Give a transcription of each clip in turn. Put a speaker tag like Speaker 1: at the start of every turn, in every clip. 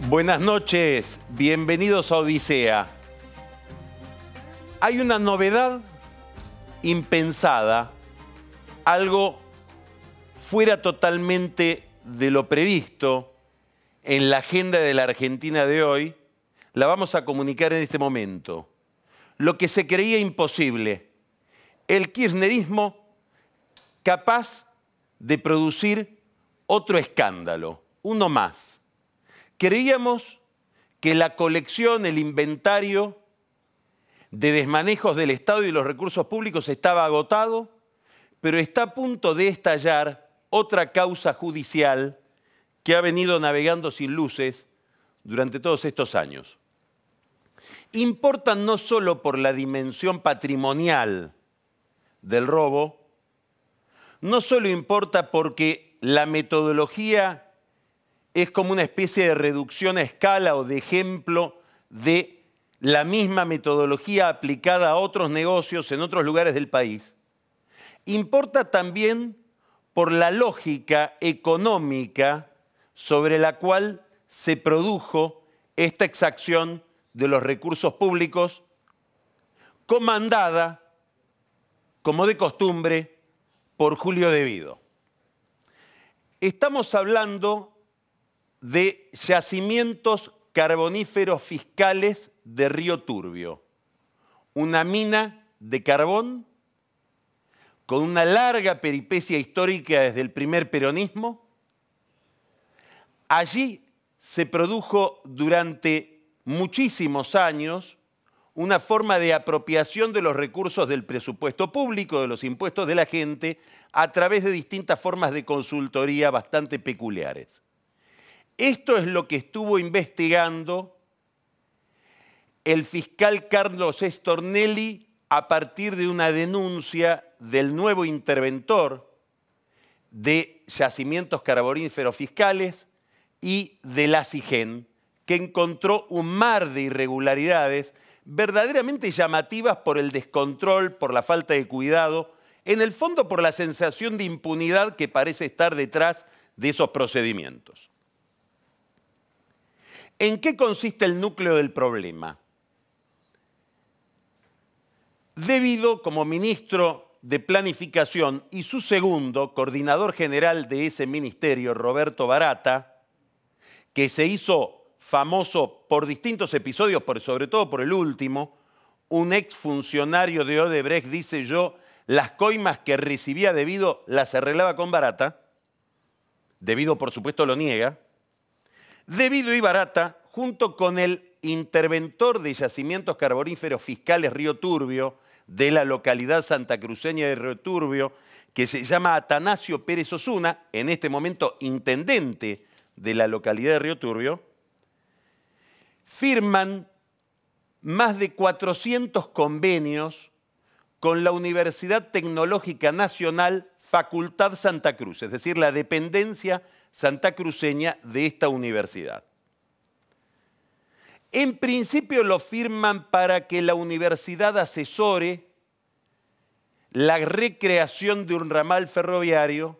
Speaker 1: Buenas noches, bienvenidos a Odisea. Hay una novedad impensada, algo fuera totalmente de lo previsto en la agenda de la Argentina de hoy. La vamos a comunicar en este momento. Lo que se creía imposible, el kirchnerismo capaz de producir otro escándalo, uno más. Creíamos que la colección, el inventario de desmanejos del Estado y de los recursos públicos estaba agotado, pero está a punto de estallar otra causa judicial que ha venido navegando sin luces durante todos estos años. Importa no solo por la dimensión patrimonial del robo, no solo importa porque la metodología es como una especie de reducción a escala o de ejemplo de la misma metodología aplicada a otros negocios en otros lugares del país. Importa también por la lógica económica sobre la cual se produjo esta exacción de los recursos públicos, comandada, como de costumbre, por Julio Devido. Estamos hablando de yacimientos carboníferos fiscales de Río Turbio, una mina de carbón con una larga peripecia histórica desde el primer peronismo. Allí se produjo durante muchísimos años una forma de apropiación de los recursos del presupuesto público, de los impuestos de la gente, a través de distintas formas de consultoría bastante peculiares. Esto es lo que estuvo investigando el fiscal Carlos Stornelli a partir de una denuncia del nuevo interventor de yacimientos carboníferos fiscales y de la SIGEN, que encontró un mar de irregularidades verdaderamente llamativas por el descontrol, por la falta de cuidado, en el fondo por la sensación de impunidad que parece estar detrás de esos procedimientos. ¿En qué consiste el núcleo del problema? Devido, como ministro de Planificación, y su segundo, coordinador general de ese ministerio, Roberto Barata, que se hizo famoso por distintos episodios, sobre todo por el último, un exfuncionario de Odebrecht dice: yo las coimas que recibía Devido las arreglaba con Barata. Devido, por supuesto, lo niega. Devido y Barata, junto con el interventor de yacimientos carboníferos fiscales Río Turbio, de la localidad santacruceña de Río Turbio, que se llama Atanasio Pérez Osuna, en este momento intendente de la localidad de Río Turbio, firman más de 400 convenios con la Universidad Tecnológica Nacional Facultad Santa Cruz, es decir, la dependencia santacruceña de esta universidad. En principio lo firman para que la universidad asesore la recreación de un ramal ferroviario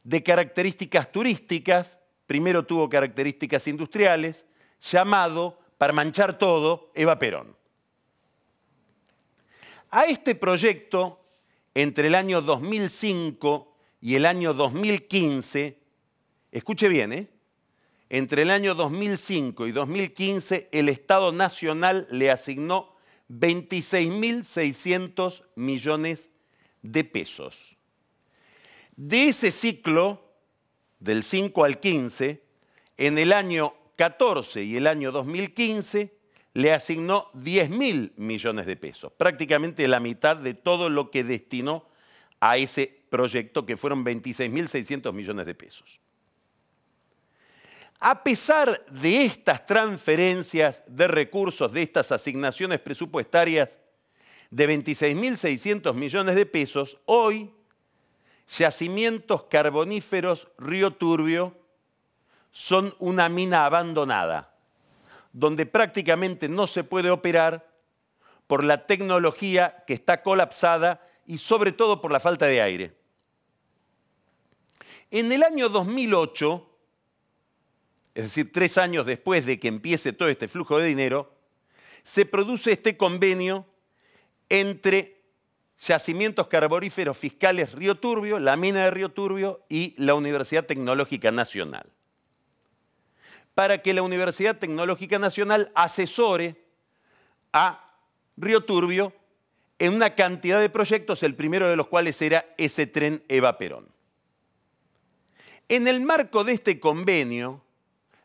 Speaker 1: de características turísticas, primero tuvo características industriales, llamado, para manchar todo, Eva Perón. A este proyecto, entre el año 2005 y el año 2015, escuche bien, entre el año 2005 y 2015 el Estado Nacional le asignó 26.600 millones de pesos. De ese ciclo, del 5 al 15, en el año 14 y el año 2015 le asignó 10.000 millones de pesos, prácticamente la mitad de todo lo que destinó a ese proyecto, que fueron 26.600 millones de pesos. A pesar de estas transferencias de recursos, de estas asignaciones presupuestarias de 26.600 millones de pesos, hoy Yacimientos Carboníferos Río Turbio son una mina abandonada, donde prácticamente no se puede operar por la tecnología que está colapsada y sobre todo por la falta de aire. En el año 2008, es decir, 3 años después de que empiece todo este flujo de dinero, se produce este convenio entre Yacimientos Carboníferos Fiscales Río Turbio, la mina de Río Turbio y la Universidad Tecnológica Nacional, para que la Universidad Tecnológica Nacional asesore a Río Turbio en una cantidad de proyectos, el primero de los cuales era ese tren Eva Perón. En el marco de este convenio,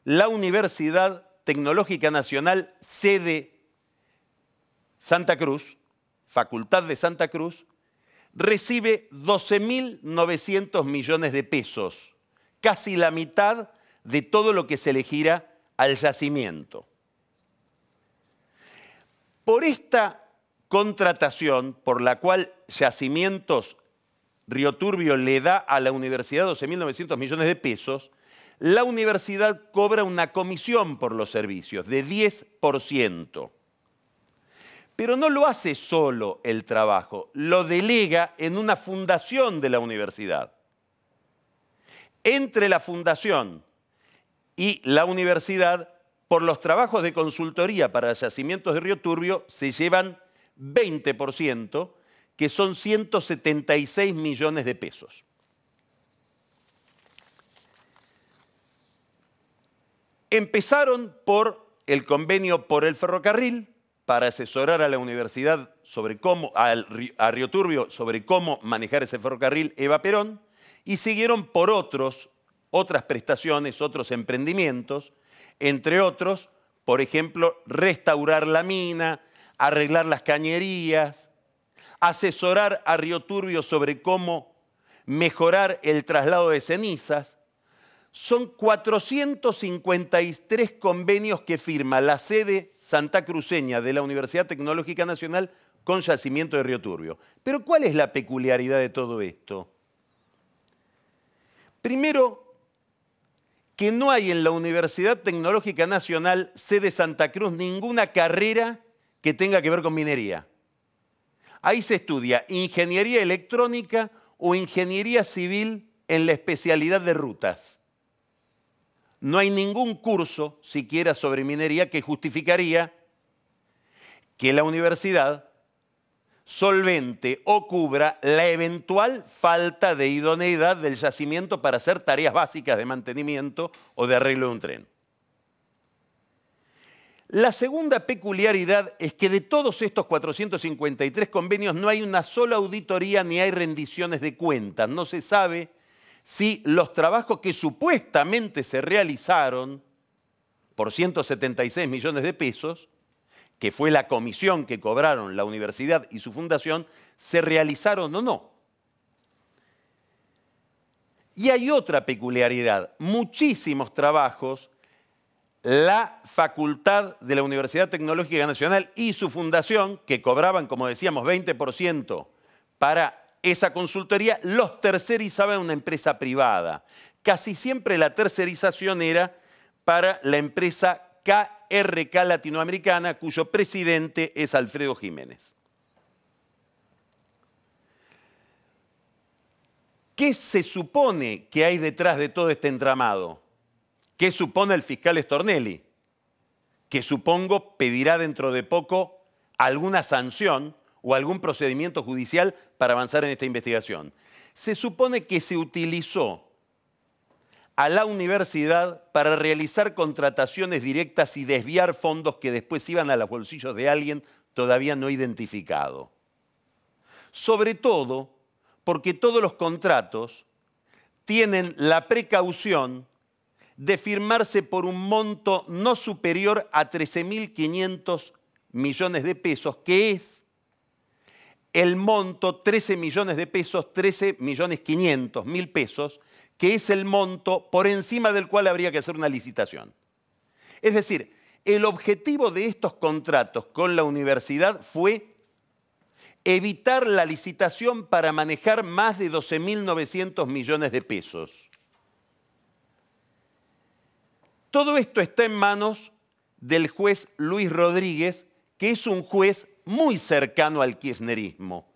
Speaker 1: la Universidad Tecnológica Nacional, sede Santa Cruz, Facultad de Santa Cruz, recibe 12.900 millones de pesos, casi la mitad de todo lo que se le gira al yacimiento. Por esta contratación, por la cual Yacimientos Río Turbio le da a la universidad 12.900 millones de pesos, la universidad cobra una comisión por los servicios de 10%. Pero no lo hace solo el trabajo, lo delega en una fundación de la universidad. Entre la fundación y la universidad, por los trabajos de consultoría para Yacimientos de Río Turbio, se llevan 20%, que son 176 millones de pesos. Empezaron por el convenio por el ferrocarril, para asesorar a la universidad sobre cómo, a Río Turbio sobre cómo manejar ese ferrocarril Eva Perón, y siguieron por otras prestaciones, otros emprendimientos, entre otros, por ejemplo, restaurar la mina, arreglar las cañerías, asesorar a Río Turbio sobre cómo mejorar el traslado de cenizas. Son 453 convenios que firma la sede santacruceña de la Universidad Tecnológica Nacional con Yacimiento de Río Turbio. Pero ¿cuál es la peculiaridad de todo esto? Primero, que no hay en la Universidad Tecnológica Nacional, sede Santa Cruz, ninguna carrera que tenga que ver con minería. Ahí se estudia ingeniería electrónica o ingeniería civil en la especialidad de rutas. No hay ningún curso siquiera sobre minería que justificaría que la universidad solvente o cubra la eventual falta de idoneidad del yacimiento para hacer tareas básicas de mantenimiento o de arreglo de un tren. La segunda peculiaridad es que de todos estos 453 convenios no hay una sola auditoría ni hay rendiciones de cuentas. No se sabe si los trabajos que supuestamente se realizaron por 176 millones de pesos, que fue la comisión que cobraron la universidad y su fundación, se realizaron o no. Y hay otra peculiaridad. Muchísimos trabajos, la Facultad de la Universidad Tecnológica Nacional y su fundación, que cobraban, como decíamos, 20% para esa consultoría, los tercerizaba en una empresa privada. Casi siempre la tercerización era para la empresa KRK Latinoamericana, cuyo presidente es Alfredo Jiménez. ¿Qué se supone que hay detrás de todo este entramado? ¿Qué supone el fiscal Stornelli? Que supongo pedirá dentro de poco alguna sanción o algún procedimiento judicial para avanzar en esta investigación. Se supone que se utilizó a la universidad para realizar contrataciones directas y desviar fondos que después iban a los bolsillos de alguien todavía no identificado. Sobre todo porque todos los contratos tienen la precaución de firmarse por un monto no superior a 13.500 millones de pesos, que es el monto, 13 millones de pesos, 13.500.000 pesos, que es el monto por encima del cual habría que hacer una licitación. Es decir, el objetivo de estos contratos con la universidad fue evitar la licitación para manejar más de 12.900 millones de pesos. Todo esto está en manos del juez Luis Rodríguez, que es un juez muy cercano al kirchnerismo.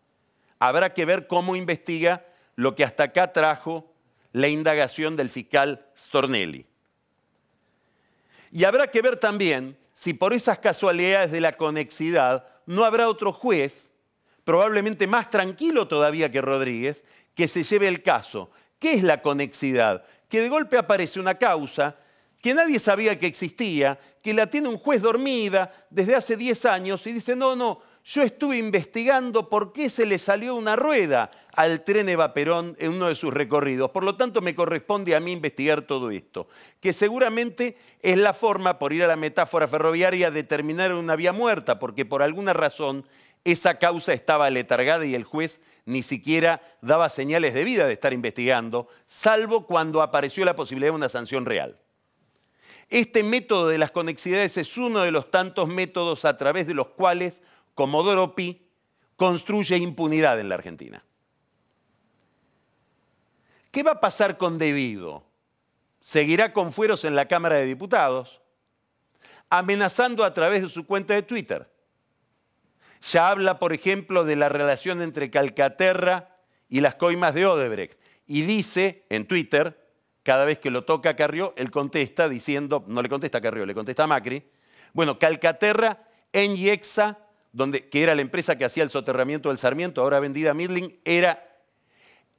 Speaker 1: Habrá que ver cómo investiga lo que hasta acá trajo la indagación del fiscal Stornelli. Y habrá que ver también si por esas casualidades de la conexidad no habrá otro juez, probablemente más tranquilo todavía que Rodríguez, que se lleve el caso. ¿Qué es la conexidad? Que de golpe aparece una causa que nadie sabía que existía, que la tiene un juez dormida desde hace 10 años y dice, no, yo estuve investigando por qué se le salió una rueda al tren Eva Perón en uno de sus recorridos. Por lo tanto, me corresponde a mí investigar todo esto, que seguramente es la forma, por ir a la metáfora ferroviaria, de terminar en una vía muerta, porque por alguna razón esa causa estaba letargada y el juez ni siquiera daba señales de vida de estar investigando, salvo cuando apareció la posibilidad de una sanción real. Este método de las conexidades es uno de los tantos métodos a través de los cuales Comodoro Pi construye impunidad en la Argentina. ¿Qué va a pasar con De Vido? Seguirá con fueros en la Cámara de Diputados, amenazando a través de su cuenta de Twitter. Ya habla, por ejemplo, de la relación entre Calcaterra y las coimas de Odebrecht. Y dice en Twitter, cada vez que lo toca a Carrió, él contesta diciendo, no le contesta a Carrió, le contesta a Macri, bueno, Calcaterra en Yexa, que era la empresa que hacía el soterramiento del Sarmiento, ahora vendida a Midling, era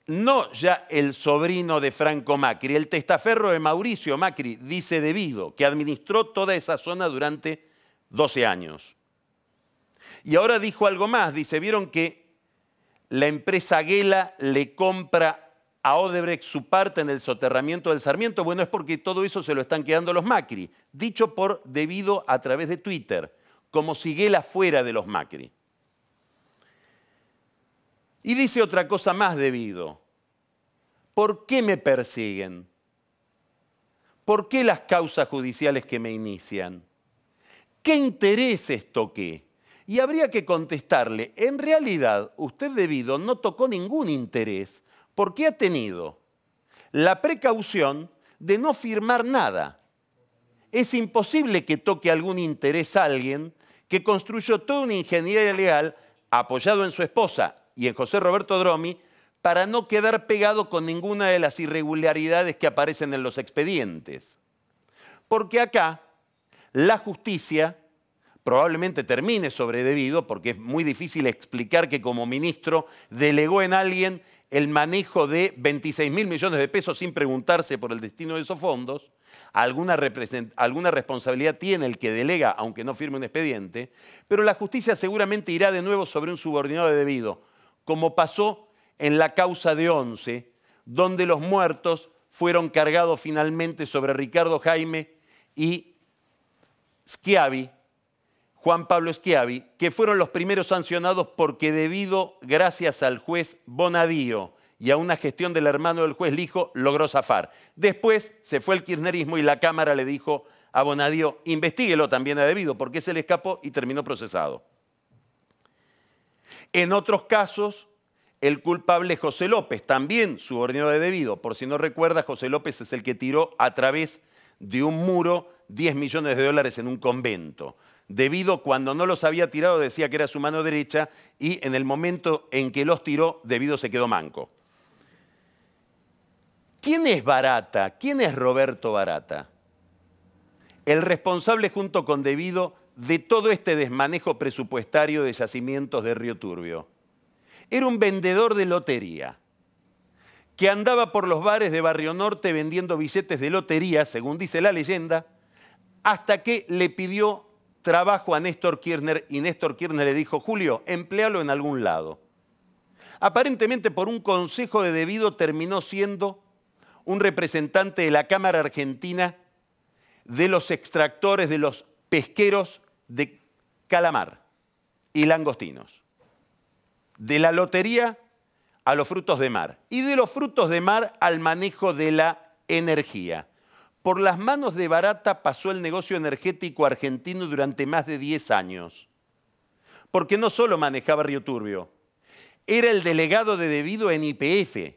Speaker 1: no ya el sobrino de Franco Macri, el testaferro de Mauricio Macri, dice De Vido, que administró toda esa zona durante 12 años. Y ahora dijo algo más, dice, ¿vieron que la empresa Gela le compra a Odebrecht su parte en el soterramiento del Sarmiento? Bueno, es porque todo eso se lo están quedando los Macri, dicho por De Vido a través de Twitter, como si Gela fuera de los Macri. Y dice otra cosa más De Vido. ¿Por qué me persiguen? ¿Por qué las causas judiciales que me inician? ¿Qué intereses toqué? Y habría que contestarle, en realidad, usted De Vido no tocó ningún interés, porque ha tenido la precaución de no firmar nada. Es imposible que toque algún interés a alguien que construyó toda una ingeniería legal apoyado en su esposa y en José Roberto Dromi para no quedar pegado con ninguna de las irregularidades que aparecen en los expedientes. Porque acá la justicia probablemente termine sobre De Vido, porque es muy difícil explicar que como ministro delegó en alguien el manejo de 26.000 millones de pesos sin preguntarse por el destino de esos fondos. Alguna responsabilidad tiene el que delega, aunque no firme un expediente, pero la justicia seguramente irá de nuevo sobre un subordinado de De Vido, como pasó en la causa de Once, donde los muertos fueron cargados finalmente sobre Ricardo Jaime y Schiavi, Juan Pablo Schiavi, que fueron los primeros sancionados porque De Vido, gracias al juez Bonadío y a una gestión del hermano del juez Lijo, logró zafar. Después se fue el kirchnerismo y la Cámara le dijo a Bonadío, investíguelo también a De Vido, porque se le escapó y terminó procesado. En otros casos, el culpable José López, también subordinado de De Vido. Por si no recuerda, José López es el que tiró a través de un muro 10 millones de dólares en un convento. De Vido, cuando no los había tirado, decía que era su mano derecha y en el momento en que los tiró, De Vido se quedó manco. ¿Quién es Barata? ¿Quién es Roberto Barata? El responsable junto con De Vido de todo este desmanejo presupuestario de yacimientos de Río Turbio. Era un vendedor de lotería que andaba por los bares de Barrio Norte vendiendo billetes de lotería, según dice la leyenda, hasta que le pidió trabajo a Néstor Kirchner y Néstor Kirchner le dijo, Julio, empléalo en algún lado. Aparentemente por un consejo de De Vido terminó siendo un representante de la Cámara Argentina de los extractores, de los pesqueros de calamar y langostinos. De la lotería a los frutos de mar y de los frutos de mar al manejo de la energía. Por las manos de Barata pasó el negocio energético argentino durante más de 10 años. Porque no solo manejaba Río Turbio, era el delegado de Vido en YPF.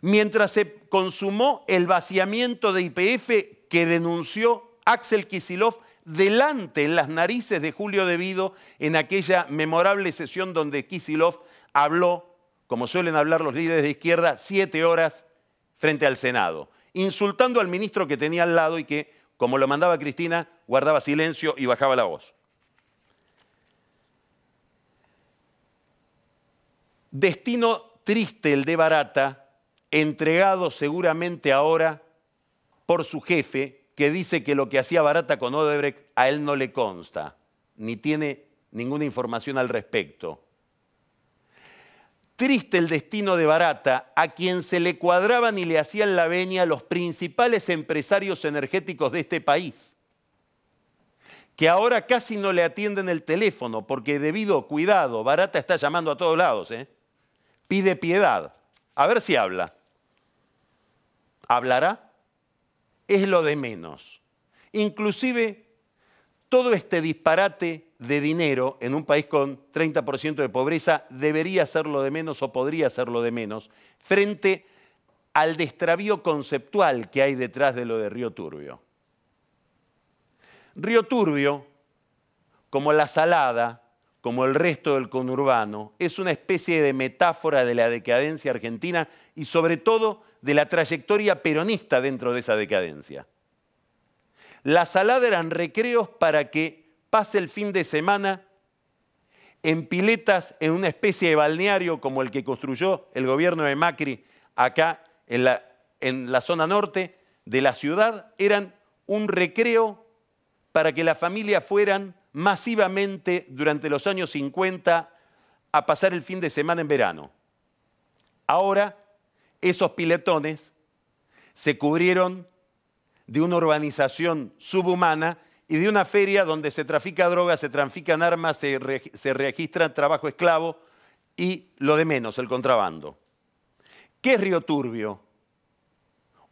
Speaker 1: Mientras se consumó el vaciamiento de YPF que denunció Axel Kicillof delante en las narices de Julio De Vido en aquella memorable sesión donde Kicillof habló, como suelen hablar los líderes de izquierda, 7 horas frente al Senado, insultando al ministro que tenía al lado y que como lo mandaba Cristina, guardaba silencio y bajaba la voz. Destino triste el de Barata, entregado seguramente ahora por su jefe, que dice que lo que hacía Barata con Odebrecht a él no le consta, ni tiene ninguna información al respecto. Triste el destino de Barata, a quien se le cuadraban y le hacían la venia los principales empresarios energéticos de este país, que ahora casi no le atienden el teléfono, porque debido, cuidado, Barata está llamando a todos lados, pide piedad. A ver si habla. ¿Hablará? Es lo de menos. Inclusive, todo este disparate de dinero en un país con 30% de pobreza debería ser lo de menos o podría ser lo de menos frente al destravío conceptual que hay detrás de lo de Río Turbio. Río Turbio, como La Salada, como el resto del conurbano, es una especie de metáfora de la decadencia argentina y sobre todo de la trayectoria peronista dentro de esa decadencia. La Salada eran recreos para que pase el fin de semana en piletas en una especie de balneario como el que construyó el gobierno de Macri acá en la zona norte de la ciudad. Eran un recreo para que las familias fueran masivamente durante los años 50 a pasar el fin de semana en verano. Ahora esos piletones se cubrieron de una urbanización subhumana y de una feria donde se trafica drogas, se trafican armas, se registra trabajo esclavo y lo de menos, el contrabando. ¿Qué es Río Turbio?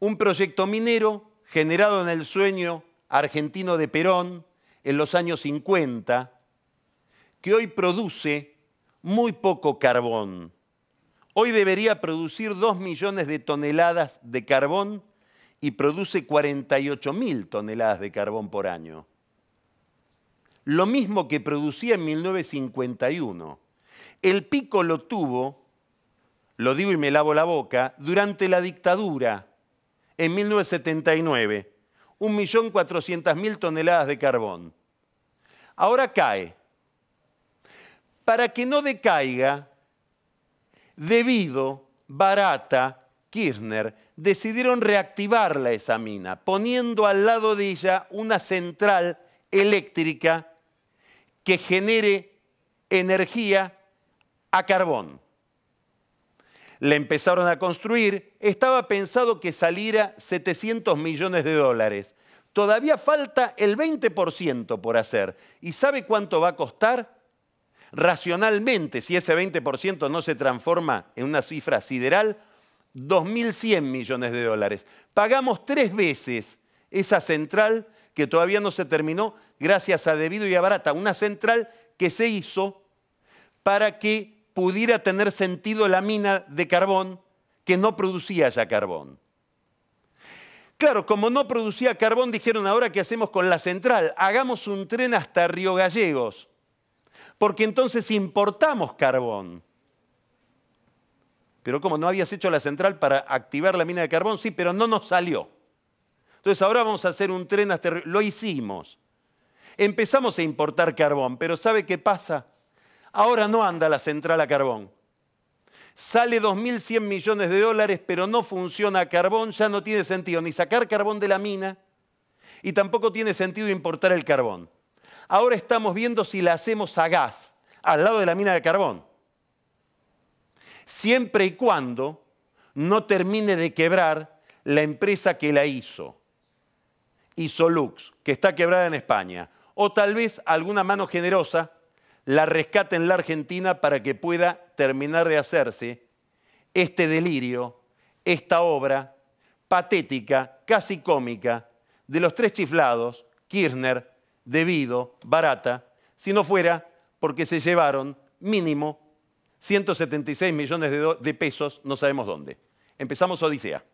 Speaker 1: Un proyecto minero generado en el sueño argentino de Perón en los años 50, que hoy produce muy poco carbón. Hoy debería producir 2 millones de toneladas de carbón y produce 48.000 toneladas de carbón por año. Lo mismo que producía en 1951. El pico lo tuvo, lo digo y me lavo la boca, durante la dictadura, en 1979. 1.400.000 toneladas de carbón. Ahora cae. Para que no decaiga, debido, Barata, Kirchner, decidieron reactivarla esa mina, poniendo al lado de ella una central eléctrica que genere energía a carbón. La empezaron a construir, estaba pensado que saliera 700 millones de dólares. Todavía falta el 20% por hacer. ¿Y sabe cuánto va a costar? Racionalmente, si ese 20% no se transforma en una cifra sideral, 2.100 millones de dólares. Pagamos 3 veces esa central que todavía no se terminó gracias a Debido y a Barata. Una central que se hizo para que pudiera tener sentido la mina de carbón que no producía ya carbón. Claro, como no producía carbón, dijeron, ahora ¿qué hacemos con la central? Hagamos un tren hasta Río Gallegos, porque entonces importamos carbón. Pero ¿cómo? ¿No habías hecho la central para activar la mina de carbón? Sí, pero no nos salió. Entonces ahora vamos a hacer un tren hasta Río. Lo hicimos. Empezamos a importar carbón, pero ¿sabe qué pasa? Ahora no anda la central a carbón. Sale 2.100 millones de dólares, pero no funciona a carbón, ya no tiene sentido ni sacar carbón de la mina y tampoco tiene sentido importar el carbón. Ahora estamos viendo si la hacemos a gas, al lado de la mina de carbón. Siempre y cuando no termine de quebrar la empresa que la hizo, Isolux, que está quebrada en España, o tal vez alguna mano generosa la rescate en la Argentina para que pueda terminar de hacerse este delirio, esta obra patética, casi cómica, de los 3 chiflados, Kirchner, Debido, Barata, si no fuera porque se llevaron mínimo 176 millones de pesos, no sabemos dónde. Empezamos Odisea.